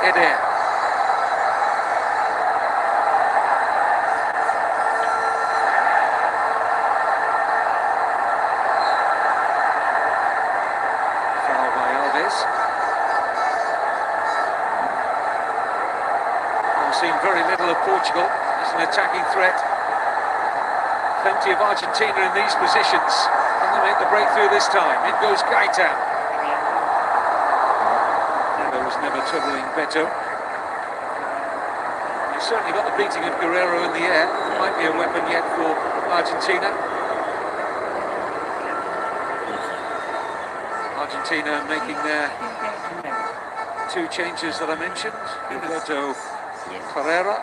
Eder. Foul by Alves. I've seen very little of Portugal as an attacking threat. Plenty of Argentina in these positions. Can they make the breakthrough this time? In goes Gaita. There was never troubling Beto. He certainly got the beating of Guerrero in the air. It might be a weapon yet for Argentina. Argentina making their two changes that I mentioned. Roberto Pereira,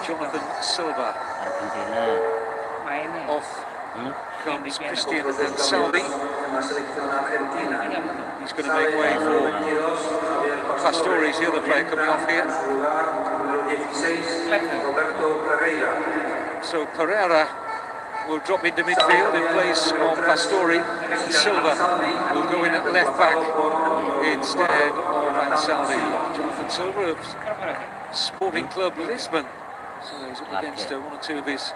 Jonathan Silva. Off comes Cristian and Salvi. He's going to make way for Pastores, the other player coming off here. So Pereira will drop into midfield in place of Pastore. Silva will go in at left back instead of Ansaldi. Jonathan Silva of Sporting Club Lisbon. So he's up against one or two of his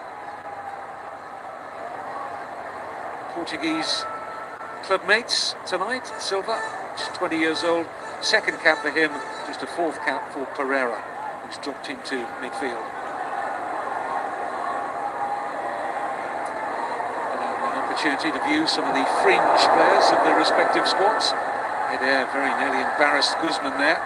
Portuguese club mates tonight. Silva, just 20 years old, second cap for him, just a fourth cap for Pereira, who's dropped into midfield. An opportunity to view some of the fringe players of their respective squads. Eder very nearly embarrassed Guzman there.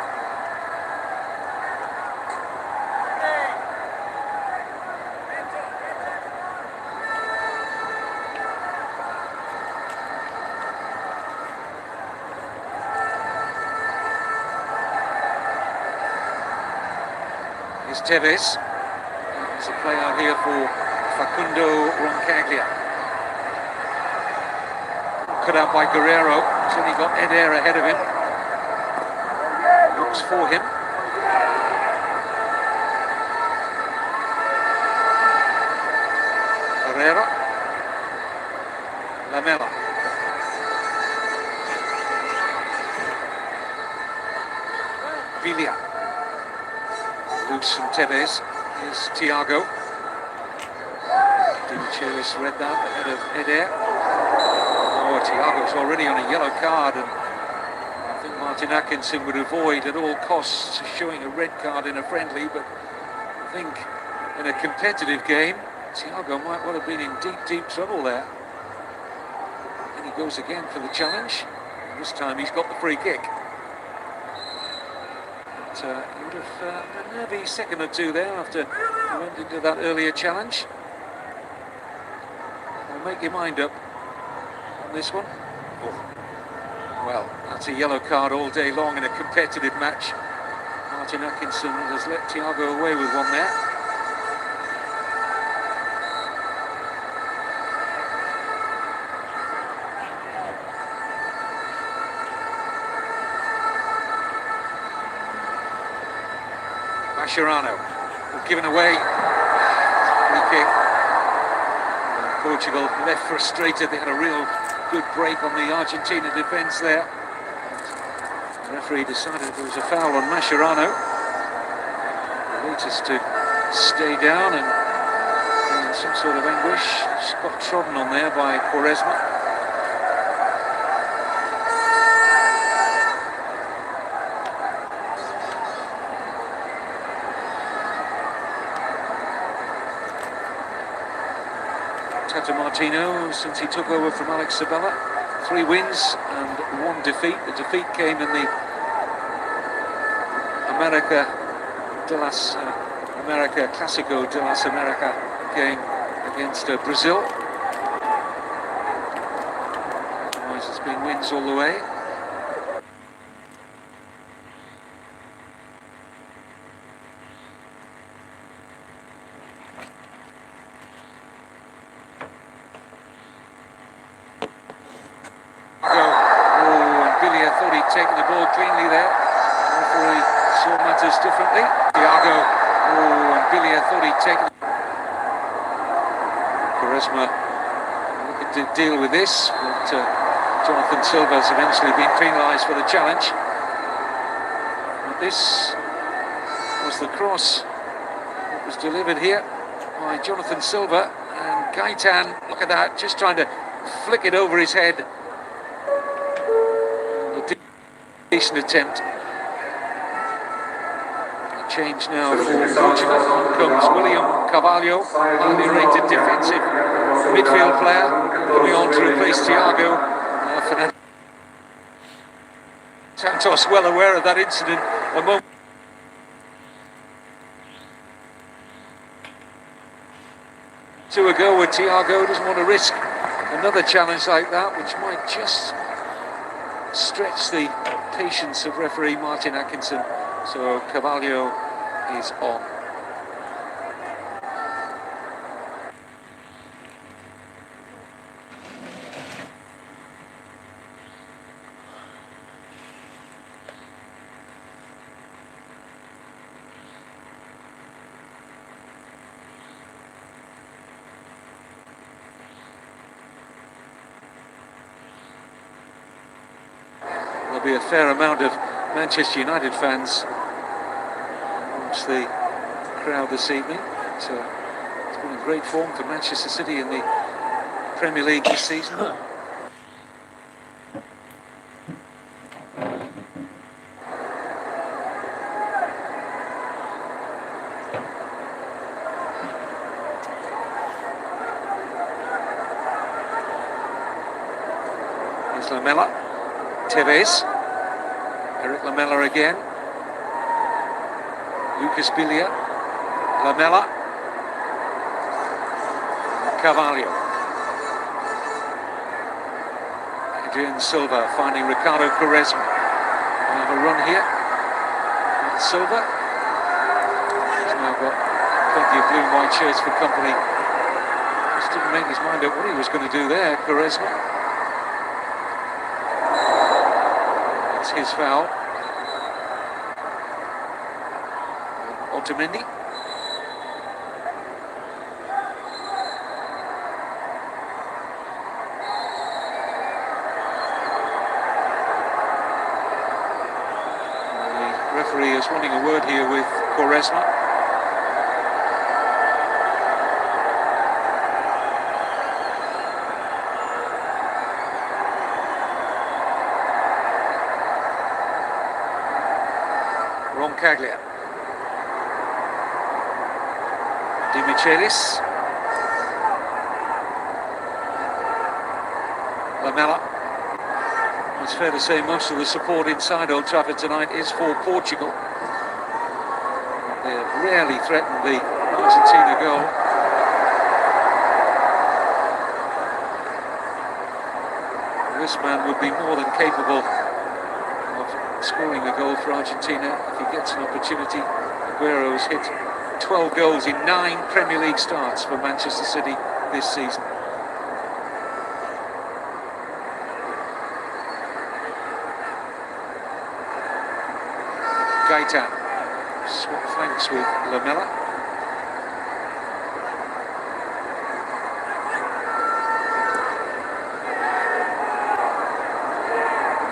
Tevez. There's a play out here for Facundo Roncaglia. Cut out by Guerrero. He's only got Eder ahead of him. Looks for him. Herrera. Lamela. Villa. Loose from Tevez is Thiago. Dimitrios read that ahead of Eder. Oh, Thiago's already on a yellow card, and I think Martin Atkinson would avoid at all costs showing a red card in a friendly, but I think in a competitive game, Thiago might well have been in deep trouble there. And he goes again for the challenge. This time he's got the free kick. He would have a nervy second or two there after he went into that earlier challenge. Well, make your mind up on this one. Oh. Well, that's a yellow card all day long in a competitive match. Martin Atkinson has let Thiago away with one there. Mascherano, given away, free kick. Portugal left frustrated. They had a real good break on the Argentina defence there. The referee decided there was a foul on Mascherano. The latest to stay down and in some sort of anguish. Just got trodden on there by Quaresma. Martino, since he took over from Alex Sabella, 3 wins and 1 defeat. The defeat came in the Clásico de las América game against Brazil. Otherwise, it's been wins all the way. Taking the ball cleanly there. Referee saw matters differently. Thiago, and Billy thought he'd taken. Quaresma looking to deal with this, but Jonathan Silva's eventually been penalised for the challenge. But this was the cross that was delivered here by Jonathan Silva, and Gaitan, look at that, just trying to flick it over his head. A decent attempt. A change now for Portugal. Comes William Carvalho, highly rated defensive midfield player, coming on to replace Thiago. Fernando Santos, well aware of that incident a moment ago, where Thiago doesn't want to risk another challenge like that, which might just stretch the patience of referee Martin Atkinson. So Carvalho is on. There'll be a fair amount of Manchester United fans amongst the crowd this evening. It's been in great form for Manchester City in the Premier League this season. Here's Lamela, Tevez, Eric Lamela again, Lucas Bilia, Lamela, Carvalho, Adrian Silva finding Ricardo Quaresma. We have a run here. Silva, he's now got plenty of blue and white shirts for company. Just didn't make his mind up what he was going to do there, Quaresma. It's his foul. Otamendi. The referee is wanting a word here with Quaresma. Roncaglia, Di Michelis, Lamela. It's fair to say most of the support inside Old Trafford tonight is for Portugal. They have rarely threatened the Argentina goal. This man would be more than capable of scoring a goal for Argentina if he gets an opportunity. Aguero's hit 12 goals in 9 Premier League starts for Manchester City this season. Gaitan, swap flanks with Lamela.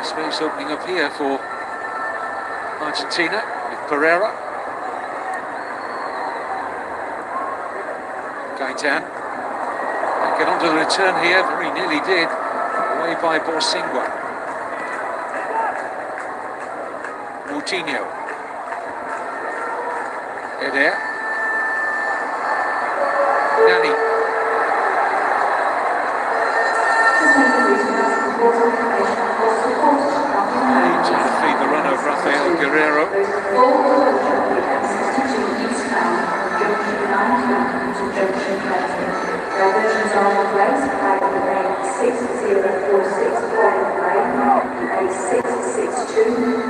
Space opening up here for Argentina with Pereira. Gaitan might get onto the return here, very nearly did, away by Borsingua. Moutinho. Eder. Nani. Trying to feed the run of Rafael Guerreiro.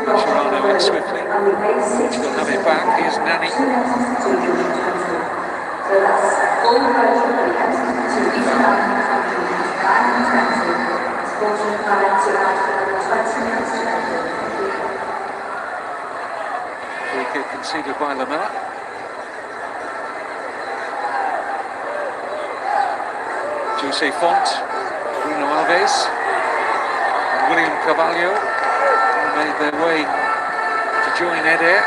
Mascherano in swiftly. Portugal have it back. Here's Nani. Free kick conceded by Lamela. Jose Font, Bruno Alves, and William Carvalho made their way to join Eder.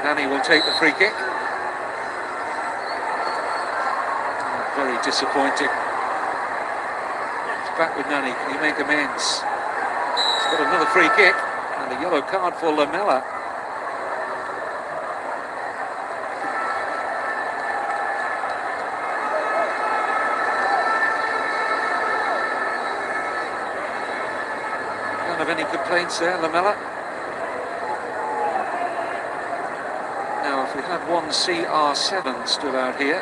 Nani will take the free kick. Very disappointing. It's back with Nani. Can he make amends? He's got another free kick and a yellow card for Lamela. Don't have any complaints there, Lamela. Now, if we had one CR7 stood out here,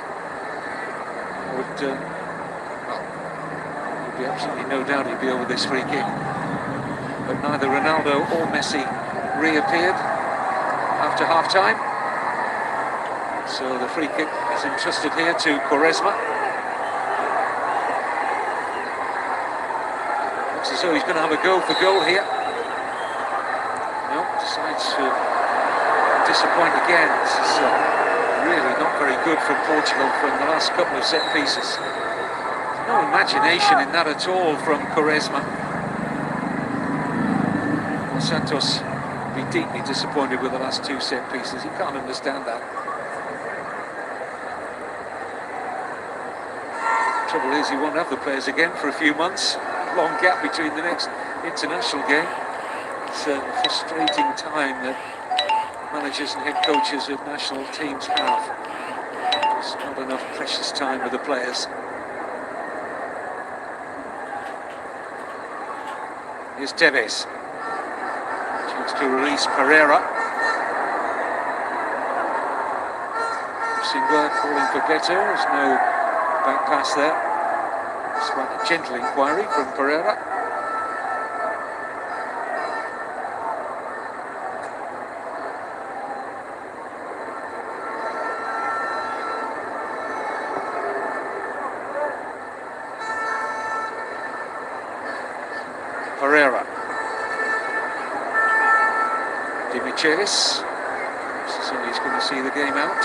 would well, there'd be absolutely no doubt he'd be over this free kick. But neither Ronaldo or Messi reappeared after half-time. So the free kick is entrusted here to Quaresma. Looks as though he's going to have a go for goal here. No, decides to disappoint again. This is really not very good from Portugal from the last couple of set pieces. No imagination in that at all from Quaresma. Well, Santos will be deeply disappointed with the last two set pieces. He can't understand that. Trouble is, he won't have the players again for a few months. Long gap between the next international game. It's a frustrating time that managers and head coaches of national teams have. There's not enough precious time with the players. Here's Tevez. Chance to release Pereira. Singwa calling for better. There's no back pass there. Despite a gentle inquiry from Pereira. Pereira. Dimichelis. So he's going to see the game out at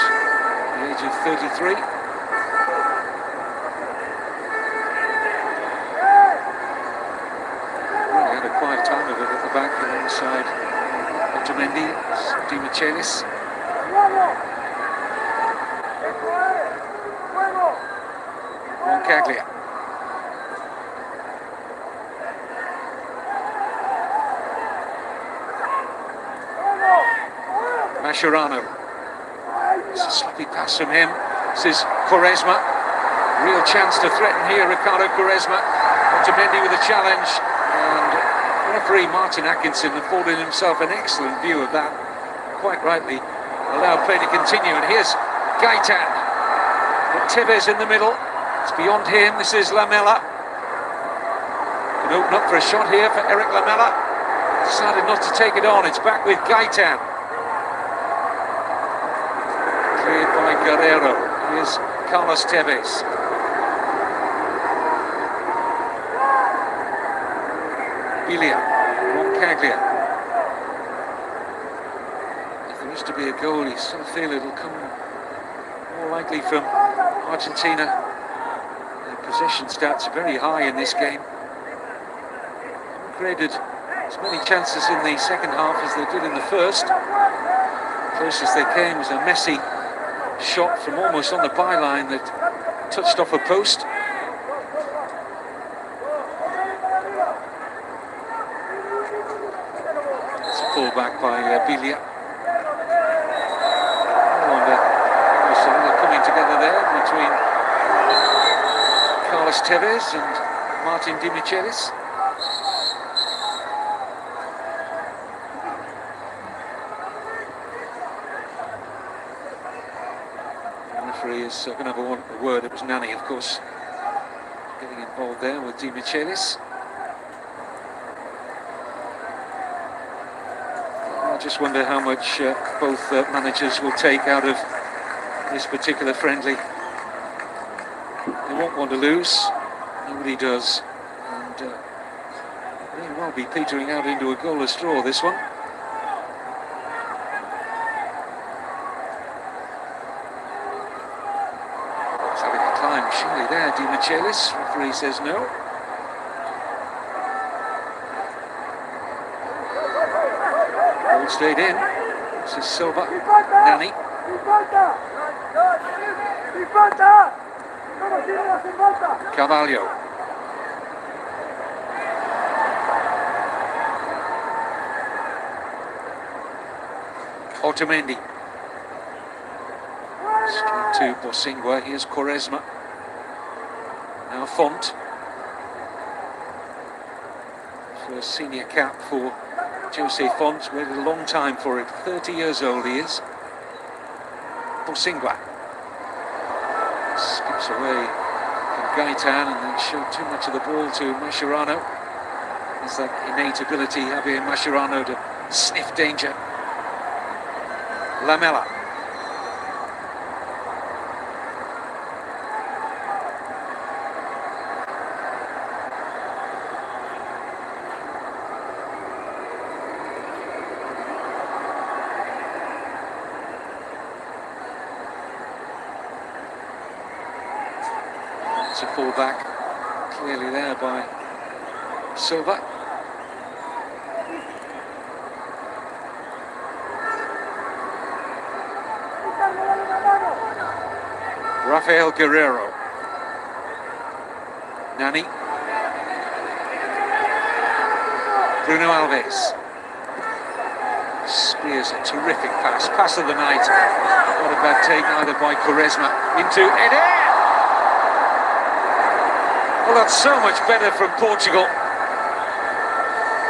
the age of 33. Really had a quiet time of it at the back alongside Otamendi. Dimichelis. Roncaglia. Mascherano. It's a sloppy pass from him. This is Quaresma. Real chance to threaten here, Ricardo Quaresma. Otamendi with a challenge, and referee Martin Atkinson afforded himself an excellent view of that. Quite rightly allowed play to continue, and here's Gaitan. But Tevez in the middle. It's beyond him. This is Lamela. Can open up for a shot here for Eric Lamela. Decided not to take it on. It's back with Gaitan. Cleared by Guerrero. Here's Carlos Tevez. Ilia, Roncaglia. If there is to be a goal, you sort of feel it'll come more likely from Argentina. Their possession stats are very high in this game. Created as many chances in the second half as they did in the first. Closest they came was a Messi shot from almost on the byline that touched off a post. It's a pull back by Bilia. I wonder what's coming together there between Carlos Tevez and Martin Dimichelis. Is going to have a word. It was Nani, of course, getting involved there with Dimichelis. I just wonder how much both managers will take out of this particular friendly. They won't want to lose. Nobody does. And may well be petering out into a goalless draw, this one. Surely there, Dimichelis. Referee says no. Ball stayed in. This is Silva, Nani. Carvalho. Otamendi. Straight to Bosingwa. Here's Quaresma. Now Font. First senior cap for Jose Font. Waited a long time for it. 30 years old he is. Bosingwa. Skips away from Gaitan and then showed too much of the ball to Mascherano. There's that innate ability, Javier Mascherano, to sniff danger. Lamela. It's a full-back, clearly there by Silva. Rafael Guerrero. Nani. Bruno Alves. Spears a terrific pass. Pass of the night. Not a bad take either by Quaresma. Into Eder. Well, that's so much better from Portugal,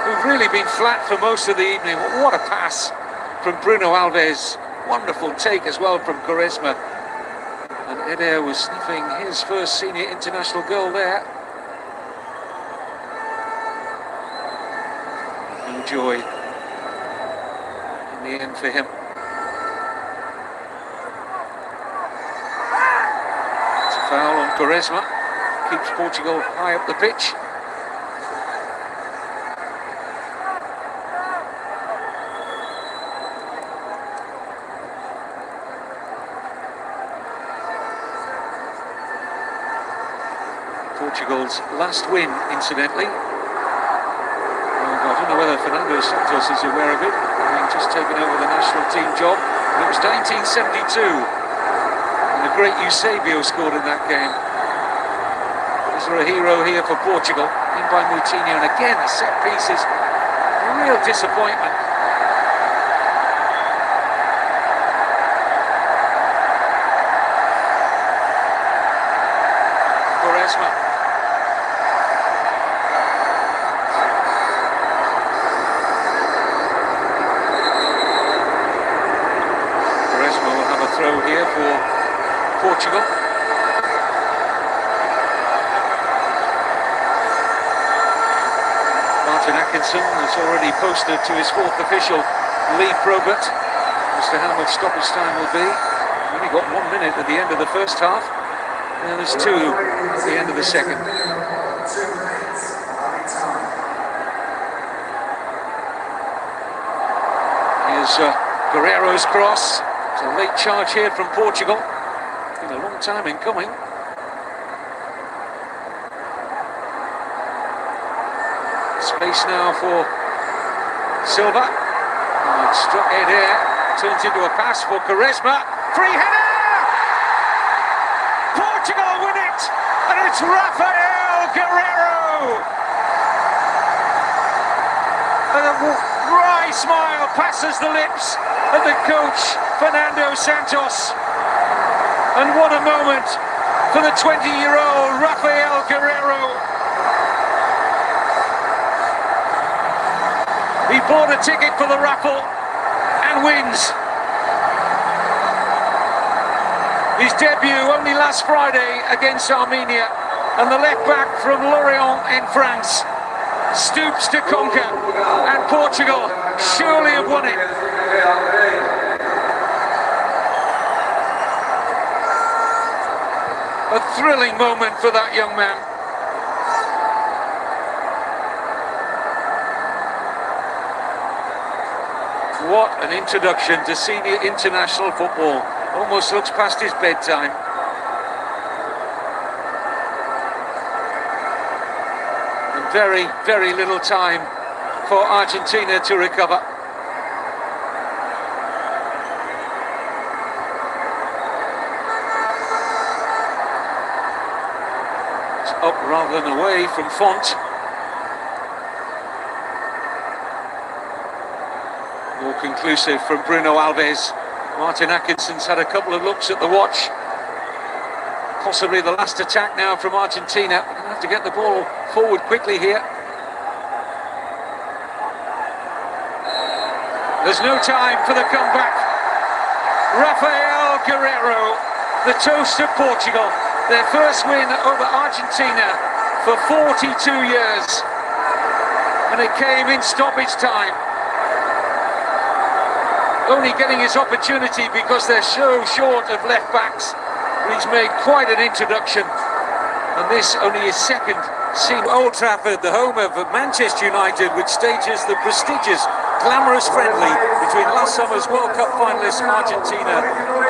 who've really been flat for most of the evening. What a pass from Bruno Alves. Wonderful take as well from Quaresma. And Eder was sniffing his first senior international goal there. No joy in the end for him. It's a foul on Quaresma. Keeps Portugal high up the pitch. Portugal's last win, incidentally. Well, I don't know whether Fernando Santos is aware of it, having just taken over the national team job. But it was 1972, and the great Eusebio scored in that game. Is there a hero here for Portugal? In by Moutinho, and again the set pieces. A real disappointment. Quaresma. Will have a throw here for Portugal. Martin Atkinson has already posted to his fourth official, Lee Probert, as to how much stoppage time will be. We've only got 1 minute at the end of the first half, and there's 2 at the end of the second. Here's Guerrero's cross. It's a late charge here from Portugal. Been a long time in coming. Space now for Silva. Oh, it struck Eder. Turns into a pass for Quaresma. Free header! Portugal win it! And it's Rafael Guerrero! And a wry smile passes the lips of the coach, Fernando Santos. And what a moment for the 20-year-old Rafael Guerrero. He bought a ticket for the raffle and wins. His debut only last Friday against Armenia, and the left back from Lorient in France stoops to conquer, and Portugal surely have won it. A thrilling moment for that young man. What an introduction to senior international football. Almost looks past his bedtime. And very, very little time for Argentina to recover. up rather than away from Font. More conclusive from Bruno Alves. Martin Atkinson's had a couple of looks at the watch. Possibly the last attack now from Argentina. They're going to have to get the ball forward quickly here. There's no time for the comeback. Rafael Guerreiro, the toast of Portugal. Their first win over Argentina for 42 years. And it came in stoppage time. Only getting his opportunity because they're so short of left backs. He's made quite an introduction. And this only his second season. Old Trafford, the home of Manchester United, which stages the prestigious, glamorous friendly between last summer's World Cup finalists Argentina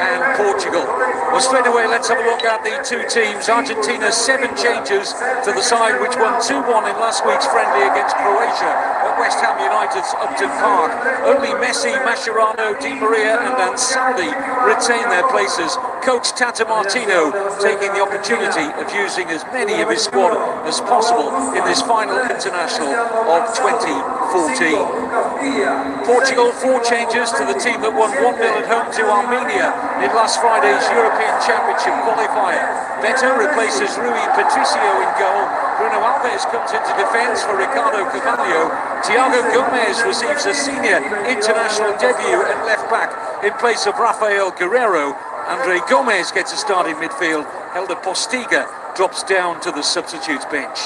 and Portugal. Well, straight away, let's have a look at the two teams. Argentina, 7 changes to the side which won 2-1 in last week's friendly against Croatia at West Ham United's Upton Park. Only Messi, Mascherano, Di Maria and Ansaldi retain their places. Coach Tata Martino taking the opportunity of using as many of his squad as possible in this final international of 2014. Portugal, 4 changes to the team that won 1-0 at home to Armenia in last Friday's European Championship qualifier. Beto replaces Rui Patricio in goal. Bruno Alves comes into defence for Ricardo Carvalho. Thiago Gomez receives a senior international debut at left back in place of Rafael Guerreiro. Andre Gomez gets a start in midfield. Helder Postiga drops down to the substitutes bench.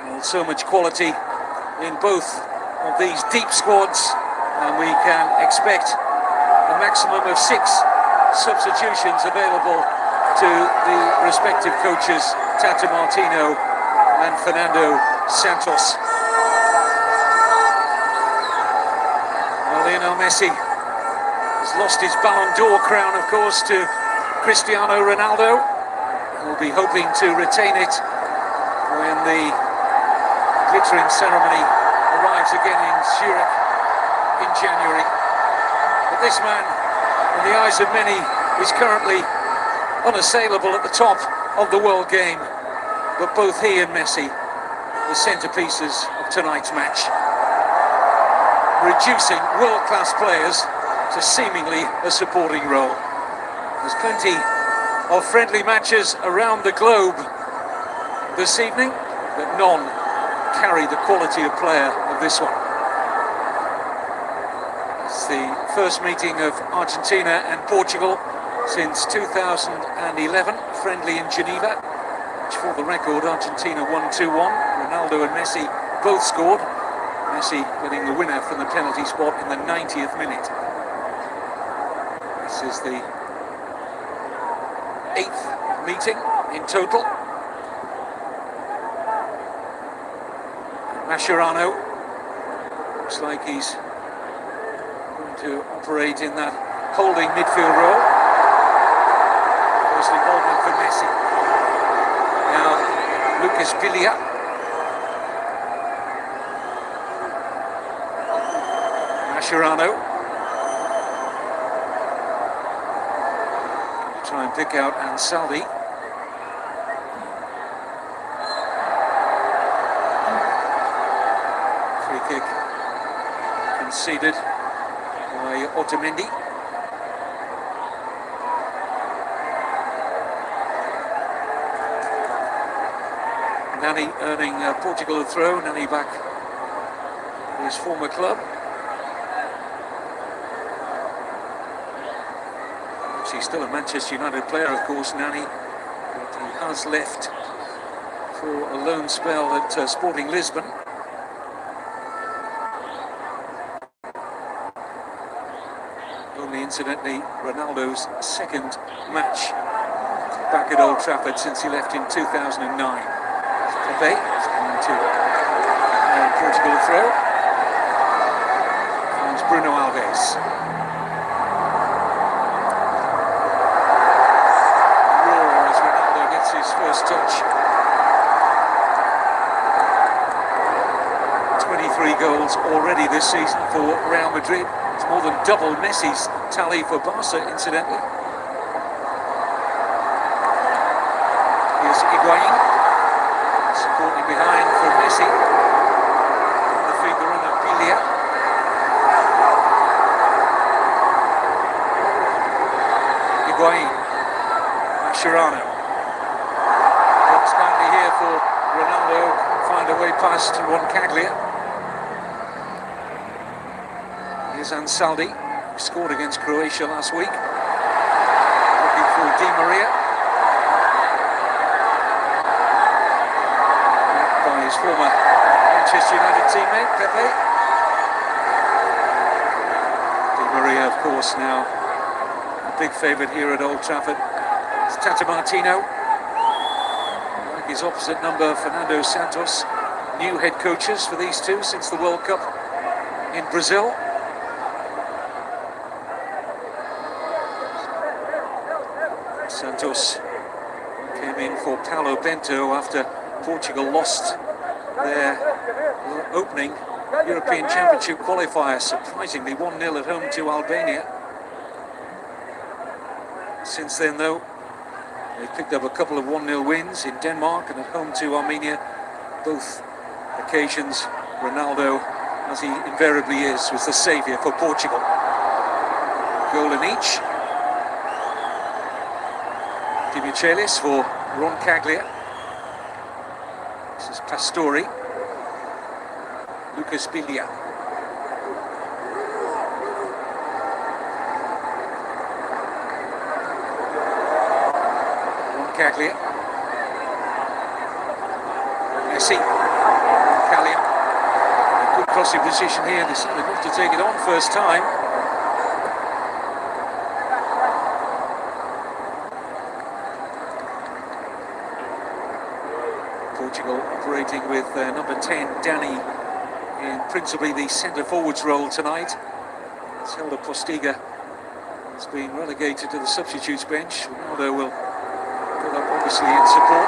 Well, so much quality in both of these deep squads, and we can expect a maximum of 6 substitutions available to the respective coaches, Tata Martino and Fernando Santos. Well, Lionel Messi has lost his Ballon d'Or crown, of course, to Cristiano Ronaldo. We'll be hoping to retain it when the glittering ceremony arrives again in Zurich in January. But this man, in the eyes of many, is currently unassailable at the top of the world game. But both he and Messi, the centerpieces of tonight's match, reducing world-class players to seemingly a supporting role. There's plenty of friendly matches around the globe this evening, but none carry the quality of player of this one. It's the first meeting of Argentina and Portugal since 2011, friendly in Geneva, which for the record Argentina won 2-1. Ronaldo and Messi both scored, Messi getting the winner from the penalty spot in the 90th minute. This is the 8th meeting in total. Mascherano looks like he's going to operate in that holding midfield role. First involvement for Messi. Now Lucas Villa. Mascherano. Try and pick out Ansaldi. Free kick conceded by Otamendi. Nani earning Portugal a throw. Nani back at his former club. He's still a Manchester United player, of course, Nani, but he has left for a loan spell at Sporting Lisbon. Only, incidentally, Ronaldo's second match back at Old Trafford since he left in 2009. Pepe is going to Portugal a throw. Finds Bruno Alves. His first touch. 23 goals already this season for Real Madrid. It's more than double Messi's tally for Barca, incidentally. Here's Higuain, supporting behind for Messi. The finger on Apilia. Higuain, Mascherano. Looks kindly here for Ronaldo, can find a way past Roncaglia. Here's Ansaldi, who scored against Croatia last week. Looking for Di Maria. By his former Manchester United teammate, Pepe. Di Maria, of course, now big favourite here at Old Trafford. It's Tata Martino, like his opposite number, Fernando Santos. New head coaches for these two since the World Cup in Brazil. Santos came in for Paulo Bento after Portugal lost their opening European Championship qualifier, surprisingly 1-0 at home to Albania. Since then, though, they've picked up a couple of 1-0 wins in Denmark and at home to Armenia. Both occasions, Ronaldo, as he invariably is, was the saviour for Portugal. Goal in each. Dimichelis for Roncaglia. This is Pastore. Lucas Biglia. Roncaglia. Messi. Callian. Good crossing position here. They decided not to take it on first time. Portugal operating with number 10, Dani, in principally the centre-forwards role tonight. Zelda Postiga has been relegated to the substitutes bench. Ronaldo will put up obviously in support.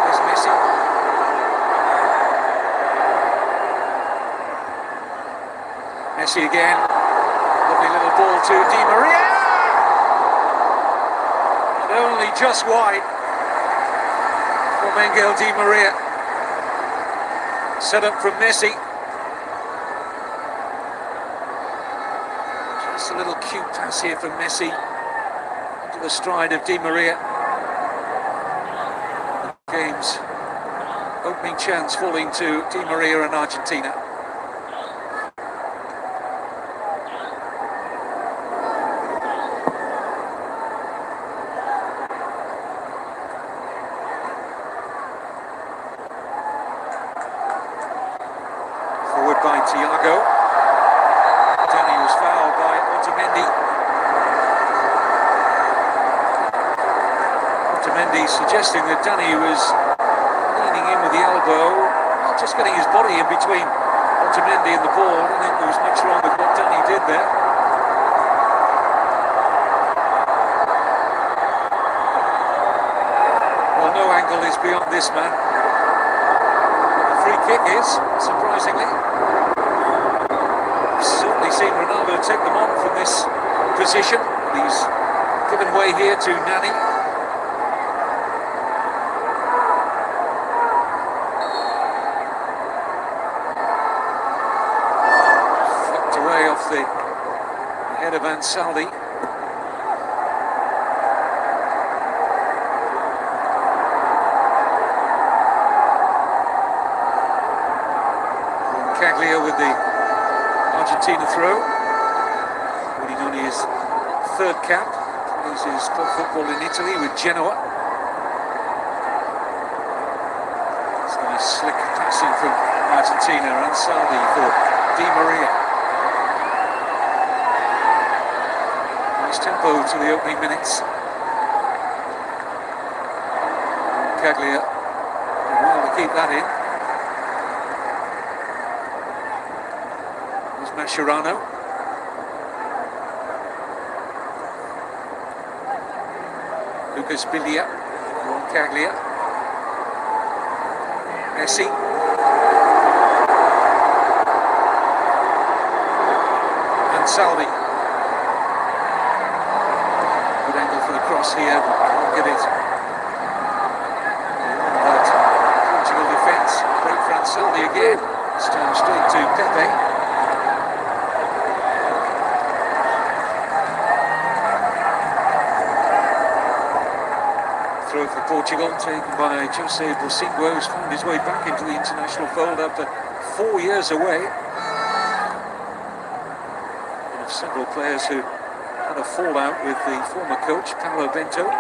There's Messi. Messi again. Lovely little ball to Di Maria. And only just wide. Miguel Di Maria, set up from Messi. Just a little cute pass here from Messi into the stride of Di Maria. The game's opening chance falling to Di Maria and Argentina. By Thiago. Dani was fouled by Otamendi. Otamendi suggesting that Dani was leaning in with the elbow, just getting his body in between Otamendi and the ball. I don't think there was much wrong with what Dani did there. Well, no angle is beyond this man. The free kick is, surprisingly. Certainly seen Ronaldo take them on from this position. He's given way here to Nani. Flicked away off the head of Ansaldi. Caglia with the Argentina throw, winning only his third cap. Plays his club football in Italy with Genoa. It's nice slick passing from Argentina. Ansaldi for Di Maria. Nice tempo to the opening minutes. Caglia did well to keep that in. Mascherano. Lucas Biglia. Roncaglia. Messi. Ansaldi. Good angle for the cross here, but can't get it again. This time straight to Pepe. Throw for Portugal, taken by Jose Bocingo, who's found his way back into the international fold after 4 years away. One of several players who had a fallout with the former coach, Paulo Bento.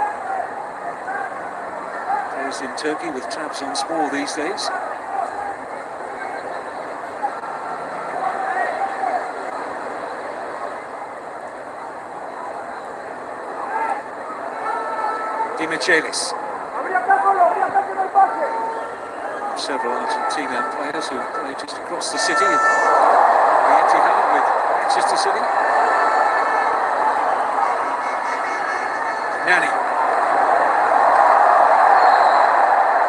Plays in Turkey with Trabzonspor these days. Michelis. Several Argentina players who play just across the city at the Etihad with Manchester City. Nani.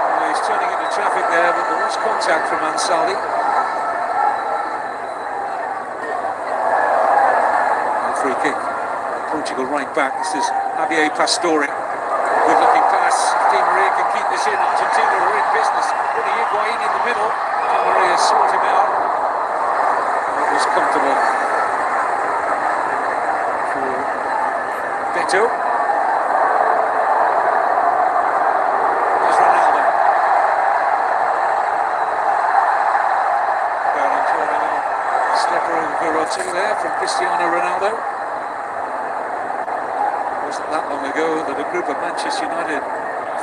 Well, he's turning into traffic there, but there was contact from Ansali. Free kick. Portugal right back. This is Javier Pastore. Good looking pass. Di Maria can keep this in. Argentina are in business. With Higuain in the middle. Di Maria sought him out. It was comfortable for Beto. There's Ronaldo. Stepper over Rotti there from Cristiano Ronaldo. Wasn't that long ago that a group of Manchester United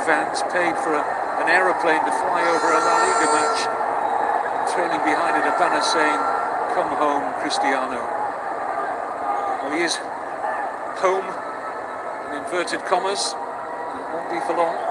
fans paid for an aeroplane to fly over a La Liga match, trailing behind it a banner saying, "Come home, Cristiano." Well, he is home, in inverted commas. It won't be for long.